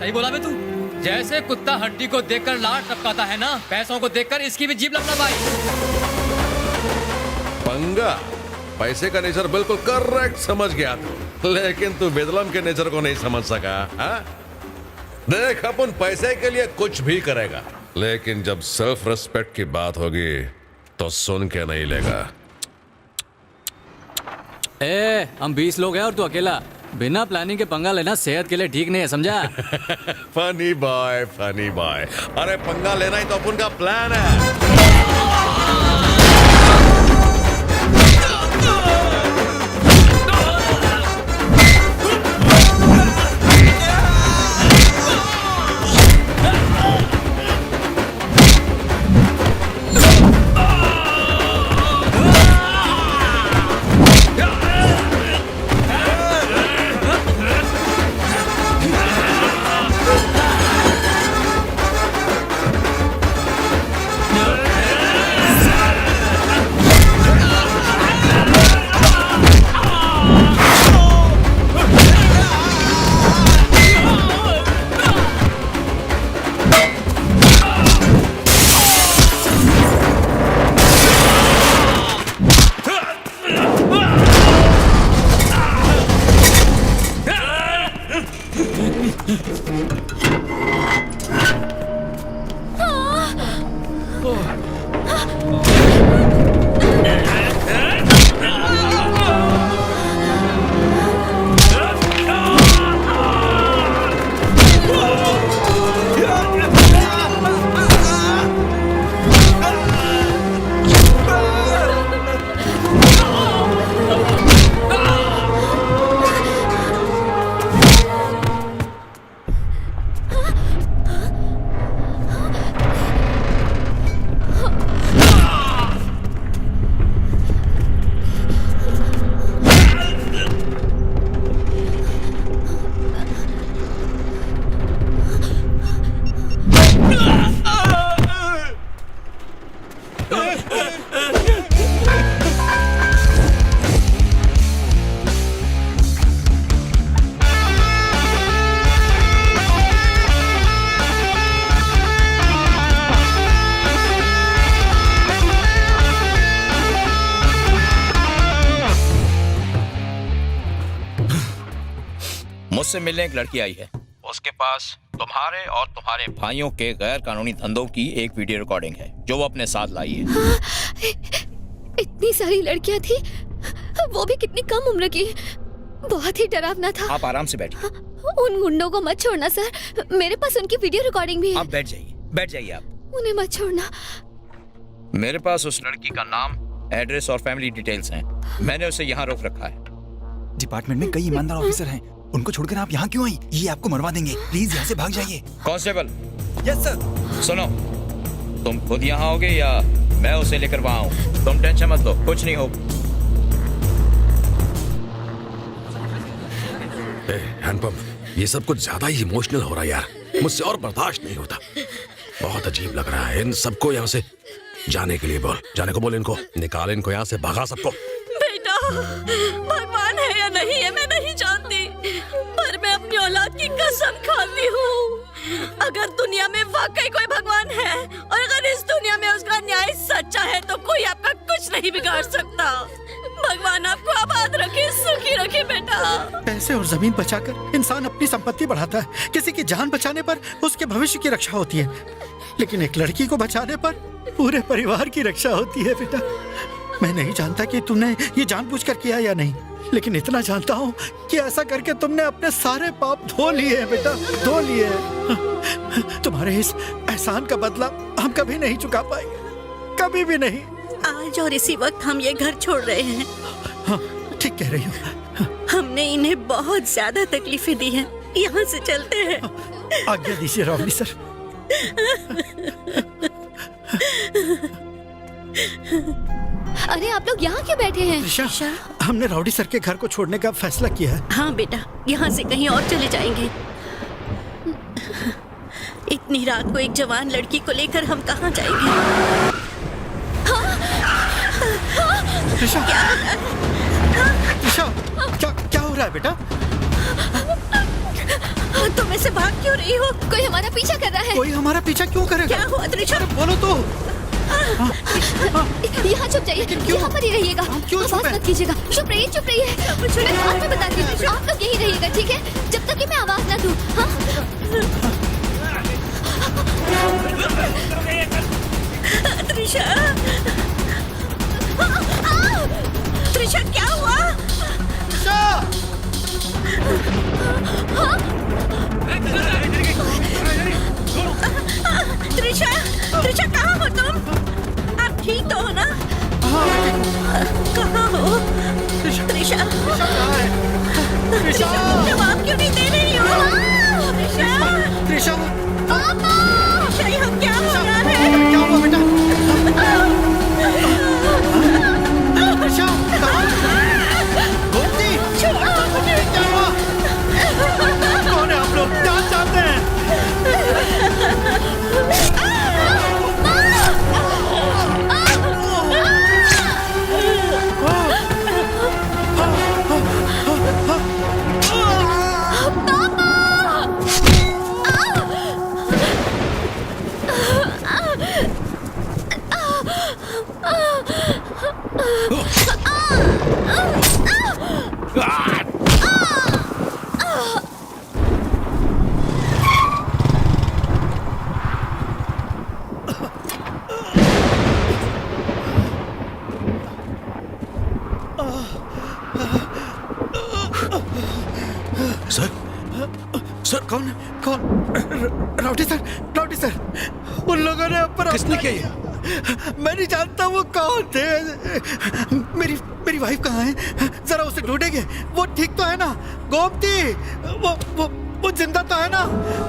सही बोला बे तू। जैसे कुत्ता हड्डी को देखकर लार टपकाता है ना, पैसों को देखकर इसकी भी जीभ लपना भाई। पंगा, पैसे का नेचर बिल्कुल करेक्ट समझ गया तू, लेकिन तू बेदलम के नेचर को नहीं समझ सका। हाँ? देख, अपन पैसे के लिए कुछ भी करेगा, लेकिन जब सेल्फ रिस्पेक्ट की बात होगी तो सुन के नहीं लेगा। हम 20 लोग हैं और तू अकेला। बिना प्लानिंग के पंगा लेना सेहत के लिए ठीक नहीं है, समझा? Funny boy, funny boy. अरे पंगा लेना ही तो अपन का प्लान है। मुझसे मिलने एक लड़की आई है। उसके पास तुम्हारे और तुम्हारे भाइयों के गैर कानूनी धंधों की एक वीडियो रिकॉर्डिंग है जो वो अपने साथ लाई है। हाँ, इतनी सारी लड़कियां थी, वो भी कितनी कम उम्र की। बहुत ही डरावना था। आप आराम से बैठिए। उन गुंडों को मत छोड़ना सर, मेरे पास उनकी वीडियो रिकॉर्डिंग भी है। आप बैठ जाइए, बैठ जाइए आप। उन्हें मत छोड़ना। मेरे पास उस लड़की का नाम, एड्रेस और फैमिली डिटेल्स हैं। मैंने उसे यहाँ रोक रखा है। डिपार्टमेंट में कई ईमानदार ऑफिसर हैं, उनको छोड़कर आप यहाँ क्यों आई? ये आपको मरवा देंगे, प्लीज यहाँ से भाग जाइए। कांस्टेबल। Yes sir. सुनो, तुम खुद यहाँ आओगे या मैं उसे लेकर वहाँ आऊँ? तुम टेंशन मत लो, कुछ नहीं हो। हैंडपंप, ये सब कुछ ज्यादा ही इमोशनल हो रहा है यार, मुझसे और बर्दाश्त नहीं होता। बहुत अजीब लग रहा है। इन सबको यहाँ से जाने के लिए बोल, जाने को बोल, इनको निकाल, इनको यहाँ से भगा सबको। बेटा, भगवान है या नहीं है मैं नहीं जानती, पर मैं अपनी औलाद की कसम खाती हूँ, अगर दुनिया में वाकई कोई भगवान है और अगर इस दुनिया में उसका न्याय सच्चा है तो कोई आपका कुछ नहीं बिगाड़ सकता। भगवान आपको आबाद रखे, सुखी रखे बेटा। पैसे और जमीन बचाकर इंसान अपनी संपत्ति बढ़ाता है, किसी की जान बचाने पर उसके भविष्य की रक्षा होती है, लेकिन एक लड़की को बचाने पर पूरे परिवार की रक्षा होती है। बेटा, मैं नहीं जानता कि तुमने ये जानबूझकर किया या नहीं, लेकिन इतना जानता हूँ कि ऐसा करके तुमने अपने सारे पाप धो लिए हैं बेटा, धो लिए हैं। तुम्हारे इस एहसान का बदला हम कभी नहीं चुका पाएंगे, कभी भी नहीं। आज और इसी वक्त हम ये घर छोड़ रहे हैं। हाँ, ठीक कह रही हो। हमने इन्हें बहुत ज्यादा तकलीफें दी हैं, यहाँ से चलते हैं। आज्ञा दीजिए रावली सर। अरे आप लोग यहाँ क्यों बैठे हैं? ऋषा, हमने राउडी सर के घर को छोड़ने का फैसला किया है। हाँ बेटा, यहाँ से कहीं और चले जाएंगे। इतनी रात को एक जवान लड़की को लेकर हम कहाँ जाएंगे? ऋषा, ऋषा, क्या क्या हो रहा है बेटा? तुम ऐसे भाग क्यों रही हो? कोई हमारा पीछा कर रहा है। कोई हमारा पीछा क्यों करेगा? क्या हुआ त्रिशा? बोलो तो। यहाँ छुप जाइए, यहाँ पर ही रहिएगा, क्यों आवाज छुपे? मत कीजिएगा। चुप रहिए, चुप रहिए। मैं बाद में बताती हूँ, आप लोग यही रहिएगा, ठीक है? जब तक कि मैं आवाज ना दूँ। हाँ? त्रिशा, त्रिशा क्या हुआ? त्रिशा, त्रिशा कहाँ हो तुम? आप ठीक तो हो ना? कहाँ हो? त्रिशा, त्रिशा तुम जवाब क्यों नहीं दे रही हो? त्रिशा, त्रिशा, त्रिशा यहाँ क्या हो रहा है? क्या हुआ बेटा? त्रिशा, गोमती, क्या हुआ? कौन है आप लोग? क्या चाहते हैं? कौन? राउडी सर, उन लोगों ने अब पर किसने किया ये? मैं नहीं जानता वो कौन थे। मेरी वाइफ कहाँ है? जरा उसे ढूंढेंगे। वो ठीक तो है ना? गोमती, वो जिंदा तो है ना?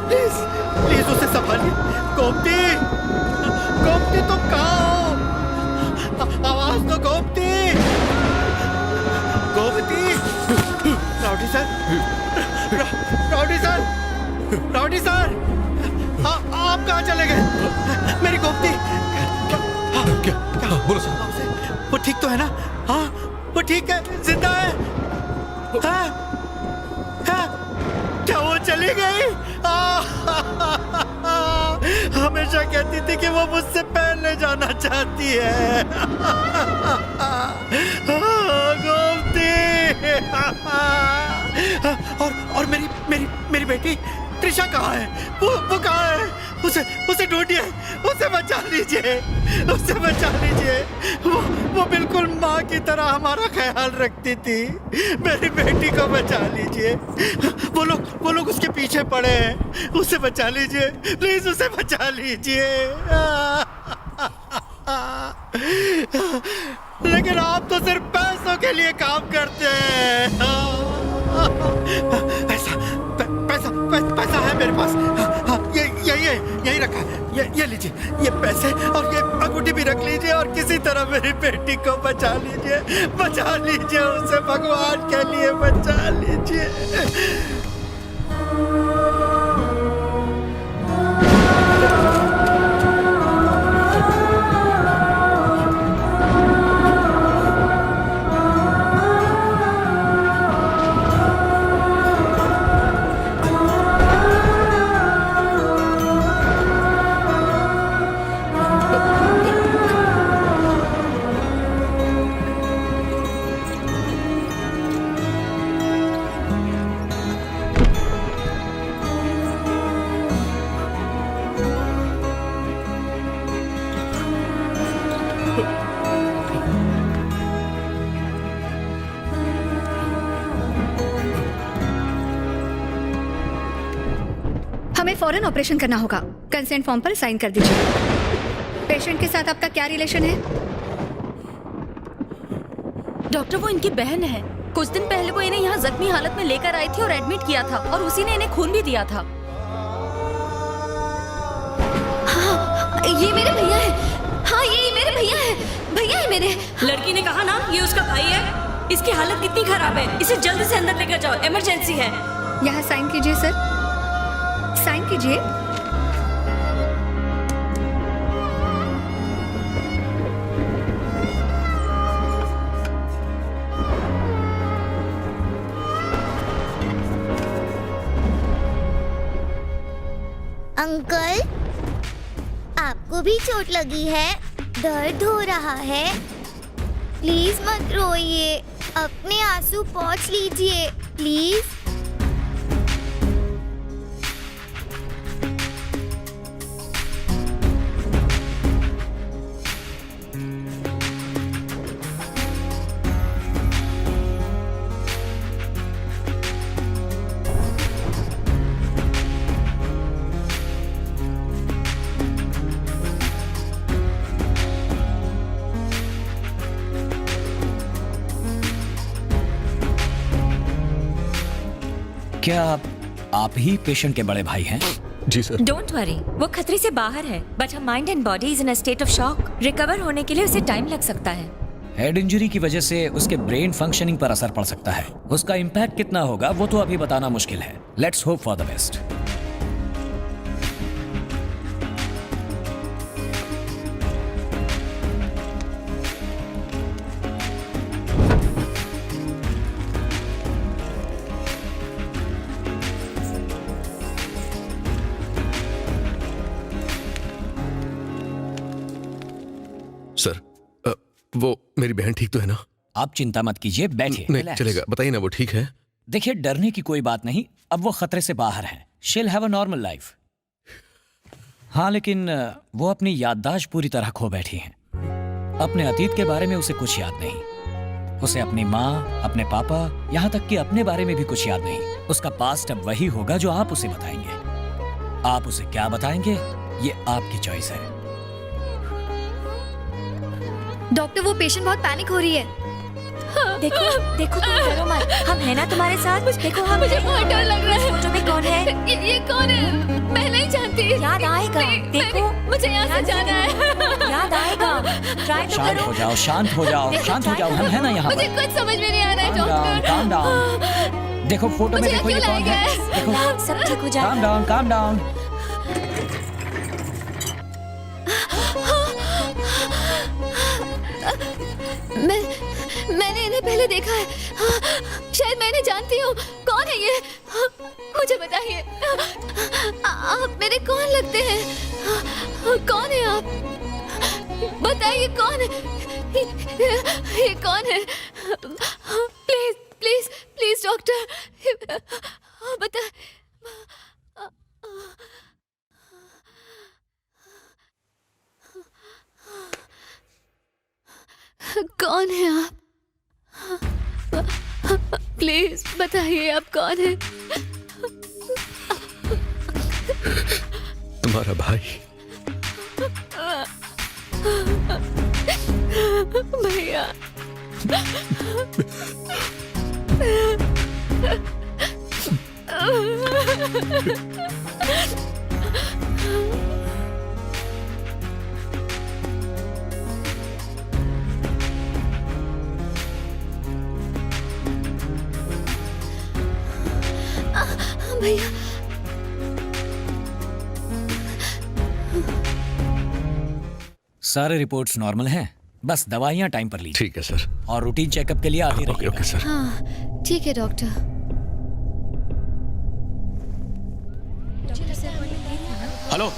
प्लीज उसे संभालिए। गोमती, तुम कहाँ हो? आवाज दो गोमती। राउडी सर, आप कहाँ चले गए? मेरी गोमती क्या? बोलो सर। वो ठीक तो है ना? हाँ, वो ठीक है, जिंदा है। हाँ? क्या वो चली गई? हमेशा कहती थी कि वो मुझसे पहले जाना चाहती है। गोमती। और मेरी बेटी त्रिशा कहाँ है? वो कहाँ है? उसे ढूंढिए, उसे बचा लीजिए। वो बिल्कुल माँ की तरह हमारा ख्याल रखती थी। मेरी बेटी को बचा लीजिए। वो लोग उसके पीछे पड़े हैं। उसे बचा लीजिए, प्लीज उसे बचा लीजिए। लेकिन आप तो सिर्फ पैसों के लिए काम करते हैं। पैसा है मेरे पास। हाँ, यही रखा है। ये लीजिए, ये पैसे और ये अंगूठी भी रख लीजिए और किसी तरह मेरी बेटी को बचा लीजिए उसे, भगवान के लिए बचा लीजिए। हमें फौरन ऑपरेशन करना होगा। कंसेंट फॉर्म पर साइन कर दीजिए। पेशेंट के साथ आपका क्या रिलेशन है? डॉक्टर, वो इनकी बहन है। कुछ दिन पहले वो इन्हें यहाँ जख्मी हालत में लेकर आई थी और एडमिट किया था, और उसी ने इन्हें खून भी दिया था। हाँ, ये मेरे भैया है। हाँ, ये मेरे भैया है मेरे। लड़की ने कहा ना ये उसका भाई है। इसकी हालत कितनी खराब है, इसे जल्दी से अंदर लेकर जाओ, इमरजेंसी है। यहाँ साइन कीजिए सर, साइन कीजिए। अंकल, आपको भी चोट लगी है? दर्द हो रहा है? प्लीज मत रोइए, अपने आंसू पोंछ लीजिए प्लीज। क्या आप ही पेशेंट के बड़े भाई हैं? जी सर। डोंट वरी, वो खतरे से बाहर है, but her mind and body is in a state of shock. Recover होने के लिए उसे टाइम लग सकता है। हेड इंजरी की वजह से उसके ब्रेन फंक्शनिंग पर असर पड़ सकता है। उसका इम्पैक्ट कितना होगा वो तो अभी बताना मुश्किल है। Let's hope for the best. Sir, वो मेरी बहन ठीक तो है ना? आप चिंता मत कीजिए, बैठिए। नहीं relax। चलेगा, बताइए ना वो ठीक है? देखिए, डरने की कोई बात नहीं, अब वो खतरे से बाहर है। शील हैव अ नॉर्मल लाइफ। हाँ, लेकिन वो अपनी याददाश्त पूरी तरह खो बैठी हैं। अपने अतीत के बारे में उसे कुछ याद नहीं। उसे अपनी माँ, अपने पापा, यहाँ तक कि अपने बारे में भी कुछ याद नहीं। उसका पास्ट अब वही होगा जो आप उसे बताएंगे। आप उसे क्या बताएंगे ये आपकी चॉइस है। डॉक्टर, वो पेशेंट बहुत पैनिक हो रही है। देखो देखो, तुम डरो मत, हम है ना तुम्हारे साथ। देखो, हम मुझे बहुत डर लग रहा है। फोटो में कौन है? ये कौन है? मैं नहीं जानती। याद आएगा, देखो मुझे यहाँ से जाना है। याद आएगा। ट्राई तो शांत करो। हो जाओ, शांत हो जाओ, शांत हो जाओ। हम है ना यहाँ मुझे पर। कुछ समझ में नहीं आ रहा है डॉक्टर। calm down। देखो फोटो में, देखो ये कौन है। देखो, सब ठीक हो जाएगा। calm down, calm down। मैंने इन्हें पहले देखा है। शायद मैं इन्हें जानती हूँ। कौन है ये? मुझे बताइए। आप मेरे कौन लगते हैं? कौन है आप? बताइए कौन है? ये कौन है? प्लीज प्लीज प्लीज डॉक्टर, बता। कौन है आप? प्लीज बताइए आप कौन है? तुम्हारा भाई। भैया। भैया, सारे रिपोर्ट्स नॉर्मल हैं, बस दवाइयाँ टाइम पर लीजिए। ठीक है सर। और रूटीन चेकअप के लिए आते रहिए। Okay okay sir. हाँ ठीक है डॉक्टर। हेलो।